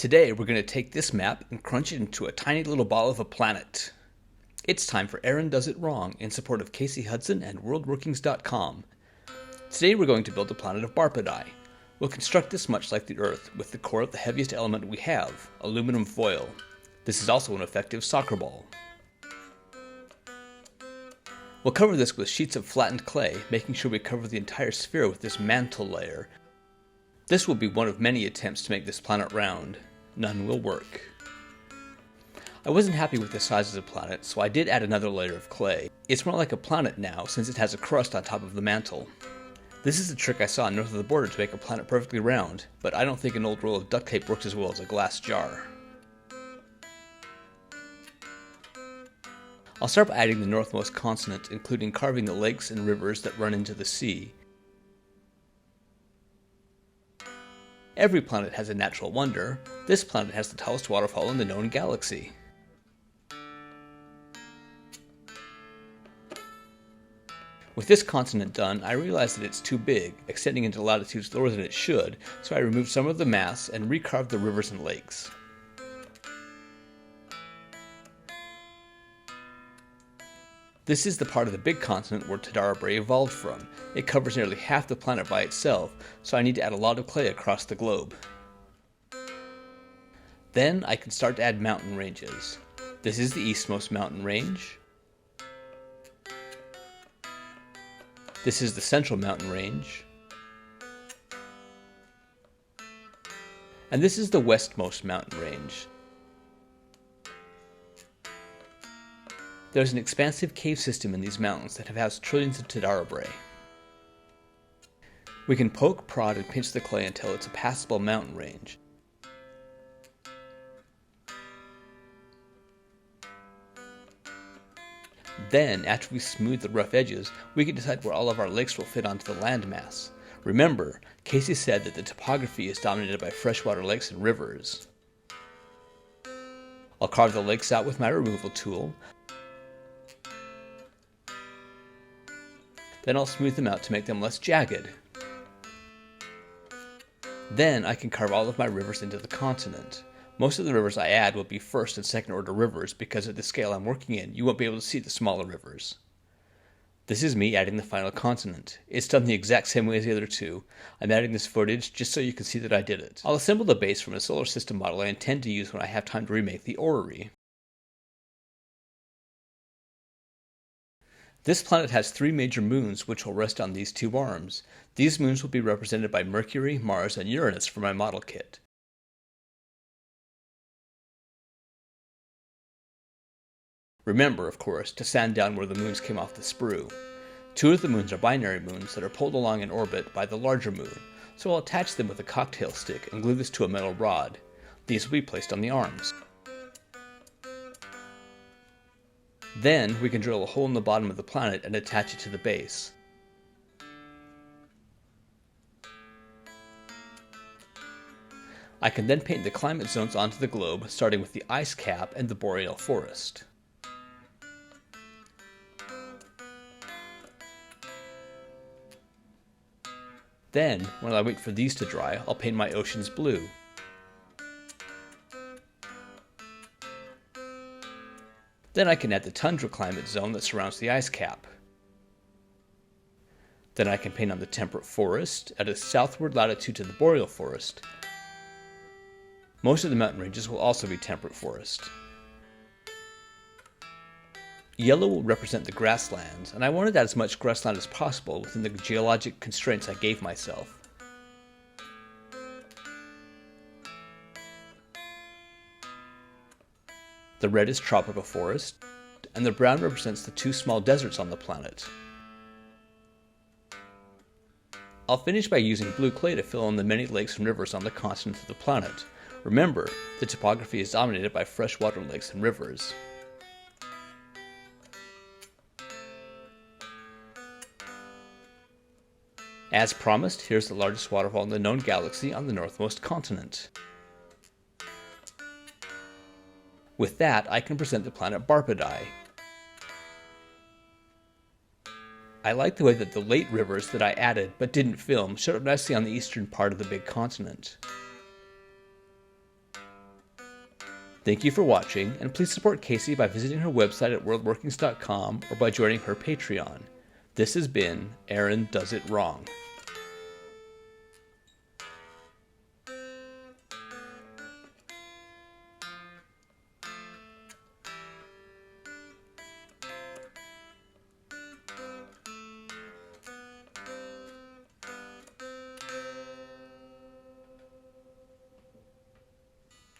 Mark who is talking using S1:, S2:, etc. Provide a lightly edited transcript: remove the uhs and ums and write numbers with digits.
S1: Today we're going to take this map and crunch it into a tiny little ball of a planet. It's time for Aaron Does It Wrong in support of Casey Hudson and WorldWorkings.com. Today we're going to build the planet of Barpadi. We'll construct this much like the Earth with the core of the heaviest element we have, aluminum foil. This is also an effective soccer ball. We'll cover this with sheets of flattened clay, making sure we cover the entire sphere with this mantle layer. This will be one of many attempts to make this planet round. None will work. I wasn't happy with the size of the planet, so I did add another layer of clay. It's more like a planet now, since it has a crust on top of the mantle. This is a trick I saw north of the border to make a planet perfectly round, but I don't think an old roll of duct tape works as well as a glass jar. I'll start by adding the northmost continent, including carving the lakes and rivers that run into the sea. Every planet has a natural wonder. This planet has the tallest waterfall in the known galaxy. With this continent done, I realized that it's too big, extending into latitudes lower than it should, so I removed some of the mass and recarved the rivers and lakes. This is the part of the big continent where Tadara Bray evolved from. It covers nearly half the planet by itself, so I need to add a lot of clay across the globe. Then I can start to add mountain ranges. This is the eastmost mountain range. This is the central mountain range. And this is the westmost mountain range. There's an expansive cave system in these mountains that have housed trillions of Tadara Bray. We can poke, prod, and pinch the clay until it's a passable mountain range. Then, after we smooth the rough edges, we can decide where all of our lakes will fit onto the landmass. Remember, Casey said that the topography is dominated by freshwater lakes and rivers. I'll carve the lakes out with my removal tool. Then I'll smooth them out to make them less jagged. Then I can carve all of my rivers into the continent. Most of the rivers I add will be first and second order rivers because at the scale I'm working in, you won't be able to see the smaller rivers. This is me adding the final continent. It's done the exact same way as the other two. I'm adding this footage just so you can see that I did it. I'll assemble the base from a solar system model I intend to use when I have time to remake the orrery. This planet has 3 major moons which will rest on these 2 arms. These moons will be represented by Mercury, Mars, and Uranus for my model kit. Remember, of course, to sand down where the moons came off the sprue. 2 of the moons are binary moons that are pulled along in orbit by the larger moon, so I'll attach them with a cocktail stick and glue this to a metal rod. These will be placed on the arms. Then we can drill a hole in the bottom of the planet and attach it to the base. I can then paint the climate zones onto the globe, starting with the ice cap and the boreal forest. Then, while I wait for these to dry, I'll paint my oceans blue. Then I can add the tundra climate zone that surrounds the ice cap. Then I can paint on the temperate forest at a southward latitude to the boreal forest. Most of the mountain ranges will also be temperate forest. Yellow will represent the grasslands, and I wanted to add as much grassland as possible within the geologic constraints I gave myself. The red is tropical forest, and the brown represents the 2 small deserts on the planet. I'll finish by using blue clay to fill in the many lakes and rivers on the continent of the planet. Remember, the topography is dominated by freshwater lakes and rivers. As promised, here's the largest waterfall in the known galaxy on the northmost continent. With that, I can present the planet Barpadi. I like the way that the late rivers that I added but didn't film showed up nicely on the eastern part of the big continent. Thank you for watching, and please support Casey by visiting her website at worldworkings.com or by joining her Patreon. This has been Aaron Does It Wrong.